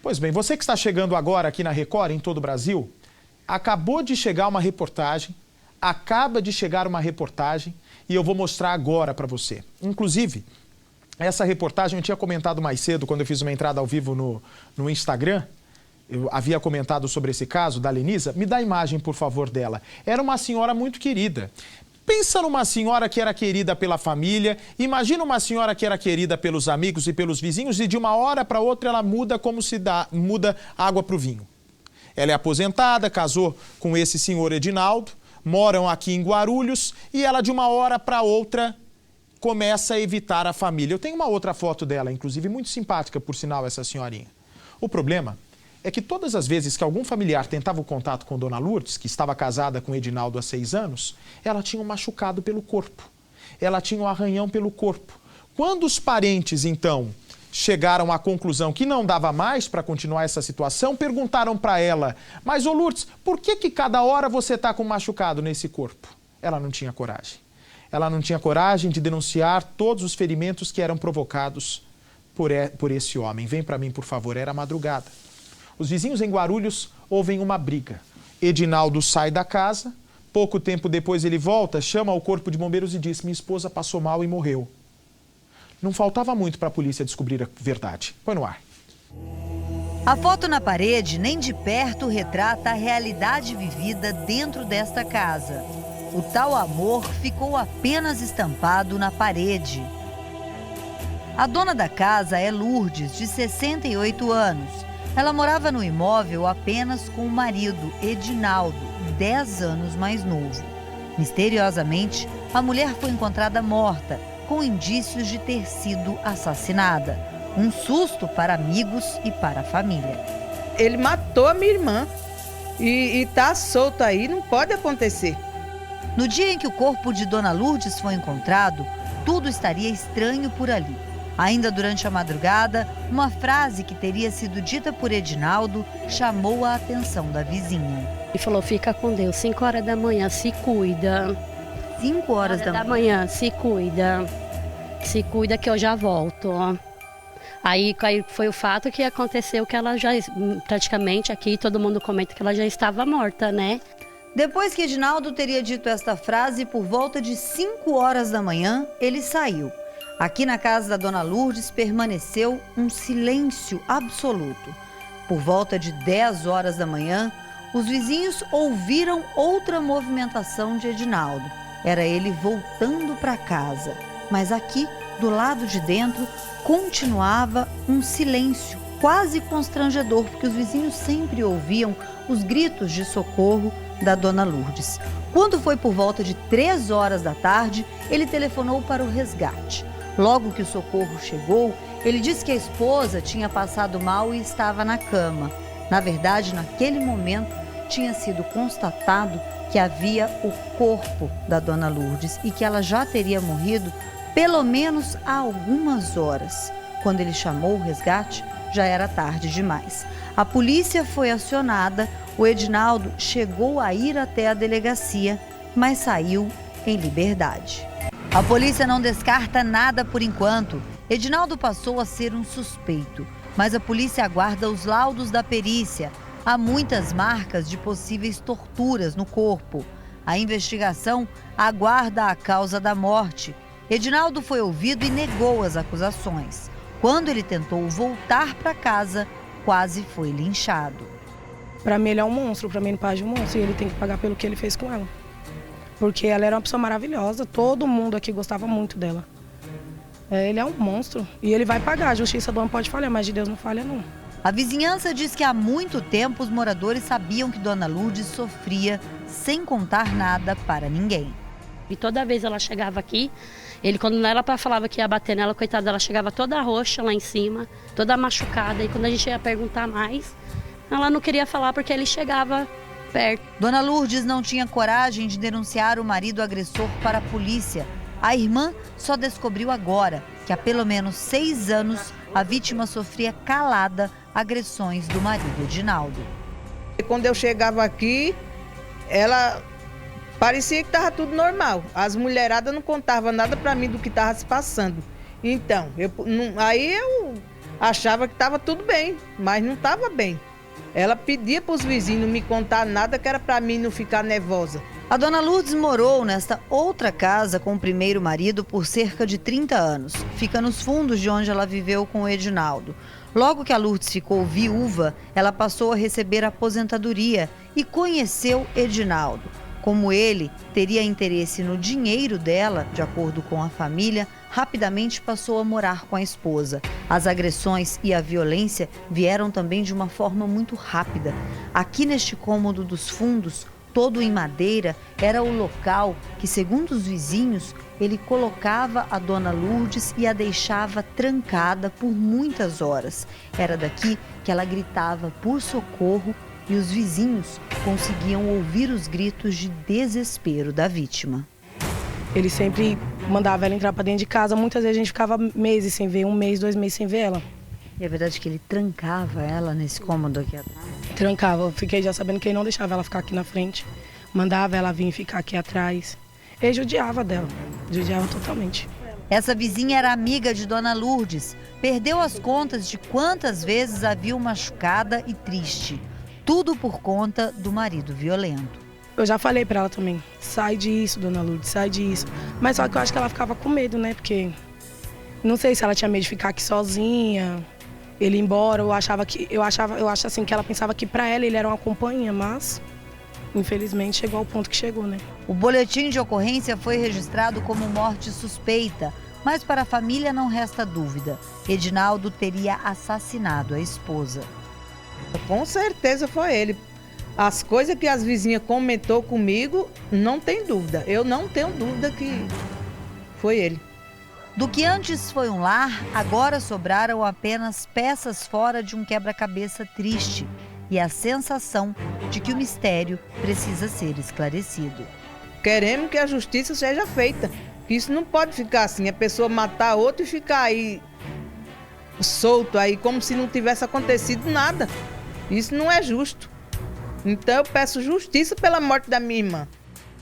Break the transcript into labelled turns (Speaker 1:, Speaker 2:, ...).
Speaker 1: Pois bem, você que está chegando agora aqui na Record, em todo o Brasil, acaba de chegar uma reportagem e eu vou mostrar agora para você. Inclusive, essa reportagem eu tinha comentado mais cedo quando eu fiz uma entrada ao vivo no Instagram. Eu havia comentado sobre esse caso da Lenisa. Me dá a imagem, por favor, dela. Era uma senhora muito querida. Pensa numa senhora que era querida pela família, imagina uma senhora que era querida pelos amigos e pelos vizinhos e de uma hora para outra ela muda como se muda água para o vinho. Ela é aposentada, casou com esse senhor Edinaldo, moram aqui em Guarulhos e ela de uma hora para outra começa a evitar a família. Eu tenho uma outra foto dela, inclusive muito simpática, por sinal, essa senhorinha. O problema é que todas as vezes que algum familiar tentava o contato com Dona Lourdes, que estava casada com Edinaldo há 6 anos, ela tinha um machucado pelo corpo. Ela tinha um arranhão pelo corpo. Quando os parentes, então, chegaram à conclusão que não dava mais para continuar essa situação, perguntaram para ela: mas, ô Lourdes, por que cada hora você está com um machucado nesse corpo? Ela não tinha coragem. Ela não tinha coragem de denunciar todos os ferimentos que eram provocados por esse homem. Vem para mim, por favor. Era madrugada. Os vizinhos em Guarulhos ouvem uma briga. Edinaldo sai da casa, pouco tempo depois ele volta, chama o corpo de bombeiros e diz: minha esposa passou mal e morreu. Não faltava muito para a polícia descobrir a verdade. Põe no ar.
Speaker 2: A foto na parede nem de perto retrata a realidade vivida dentro desta casa. O tal amor ficou apenas estampado na parede. A dona da casa é Lourdes, de 68 anos. Ela morava no imóvel apenas com o marido, Edinaldo, 10 anos mais novo. Misteriosamente, a mulher foi encontrada morta, com indícios de ter sido assassinada. Um susto para amigos e para a família.
Speaker 3: Ele matou a minha irmã e tá solto aí, não pode acontecer.
Speaker 2: No dia em que o corpo de Dona Lourdes foi encontrado, tudo estaria estranho por ali. Ainda durante a madrugada, uma frase que teria sido dita por Edinaldo chamou a atenção da vizinha.
Speaker 4: Ele falou: fica com Deus, 5 horas da manhã, se cuida.
Speaker 2: 5 horas da manhã,
Speaker 4: se cuida. Se cuida que eu já volto. Aí foi o fato que aconteceu que ela já, praticamente aqui, todo mundo comenta que ela já estava morta, né?
Speaker 2: Depois que Edinaldo teria dito esta frase, por volta de 5 horas da manhã, ele saiu. Aqui na casa da Dona Lourdes permaneceu um silêncio absoluto. Por volta de 10 horas da manhã, os vizinhos ouviram outra movimentação de Edinaldo. Era ele voltando para casa. Mas aqui, do lado de dentro, continuava um silêncio quase constrangedor, porque os vizinhos sempre ouviam os gritos de socorro da Dona Lourdes. Quando foi por volta de 3 horas da tarde, ele telefonou para o resgate. Logo que o socorro chegou, ele disse que a esposa tinha passado mal e estava na cama. Na verdade, naquele momento, tinha sido constatado que havia o corpo da Dona Lourdes e que ela já teria morrido pelo menos há algumas horas. Quando ele chamou o resgate, já era tarde demais. A polícia foi acionada, o Edinaldo chegou a ir até a delegacia, mas saiu em liberdade. A polícia não descarta nada por enquanto. Edinaldo passou a ser um suspeito, mas a polícia aguarda os laudos da perícia. Há muitas marcas de possíveis torturas no corpo. A investigação aguarda a causa da morte. Edinaldo foi ouvido e negou as acusações. Quando ele tentou voltar para casa, quase foi linchado.
Speaker 5: Para mim ele é um monstro, para mim ele paga de um monstro e ele tem que pagar pelo que ele fez com ela. Porque ela era uma pessoa maravilhosa, todo mundo aqui gostava muito dela. Ele é um monstro e ele vai pagar, a justiça do homem pode falhar, mas de Deus não falha não.
Speaker 2: A vizinhança diz que há muito tempo os moradores sabiam que Dona Lourdes sofria sem contar nada para ninguém.
Speaker 4: E toda vez ela chegava aqui, quando ela falava que ia bater nela, coitada, ela chegava toda roxa lá em cima, toda machucada. E quando a gente ia perguntar mais, ela não queria falar porque ele chegava perto.
Speaker 2: Dona Lourdes não tinha coragem de denunciar o marido agressor para a polícia. A irmã só descobriu agora que há pelo menos 6 anos a vítima sofria calada agressões do marido Edinaldo.
Speaker 3: Quando eu chegava aqui, ela parecia que estava tudo normal. As mulheradas não contavam nada para mim do que estava se passando. Então, aí eu achava que estava tudo bem, mas não estava bem. Ela pedia para os vizinhos não me contar nada, que era para mim não ficar nervosa.
Speaker 2: A dona Lourdes morou nesta outra casa com o primeiro marido por cerca de 30 anos. Fica nos fundos de onde ela viveu com o Edinaldo. Logo que a Lourdes ficou viúva, ela passou a receber aposentadoria e conheceu Edinaldo. Como ele teria interesse no dinheiro dela, de acordo com a família, rapidamente passou a morar com a esposa. As agressões e a violência vieram também de uma forma muito rápida. Aqui neste cômodo dos fundos, todo em madeira, era o local que, segundo os vizinhos, ele colocava a dona Lourdes e a deixava trancada por muitas horas. Era daqui que ela gritava por socorro e os vizinhos conseguiam ouvir os gritos de desespero da vítima.
Speaker 5: Ele sempre mandava ela entrar para dentro de casa. Muitas vezes a gente ficava meses sem ver, 1 mês, 2 meses sem ver ela.
Speaker 2: E é verdade que ele trancava ela nesse cômodo aqui atrás?
Speaker 5: Trancava. Eu fiquei já sabendo que ele não deixava ela ficar aqui na frente. Mandava ela vir ficar aqui atrás. Ele judiava dela. Judiava totalmente.
Speaker 2: Essa vizinha era amiga de dona Lourdes. Perdeu as contas de quantas vezes a viu machucada e triste. Tudo por conta do marido violento.
Speaker 5: Eu já falei pra ela também, sai disso, dona Lourdes, sai disso. Mas só que eu acho que ela ficava com medo, né? Porque não sei se ela tinha medo de ficar aqui sozinha, ele ir embora. Eu acho assim que ela pensava que pra ela ele era uma companhia, mas infelizmente chegou ao ponto que chegou, né?
Speaker 2: O boletim de ocorrência foi registrado como morte suspeita, mas para a família não resta dúvida. Edinaldo teria assassinado a esposa.
Speaker 3: Com certeza foi ele. As coisas que as vizinhas comentou comigo, não tem dúvida. Eu não tenho dúvida que foi ele.
Speaker 2: Do que antes foi um lar, agora sobraram apenas peças fora de um quebra-cabeça triste e a sensação de que o mistério precisa ser esclarecido.
Speaker 3: Queremos que a justiça seja feita. Isso não pode ficar assim, a pessoa matar outro e ficar aí solto aí, como se não tivesse acontecido nada. Isso não é justo. Então eu peço justiça pela morte da minha irmã.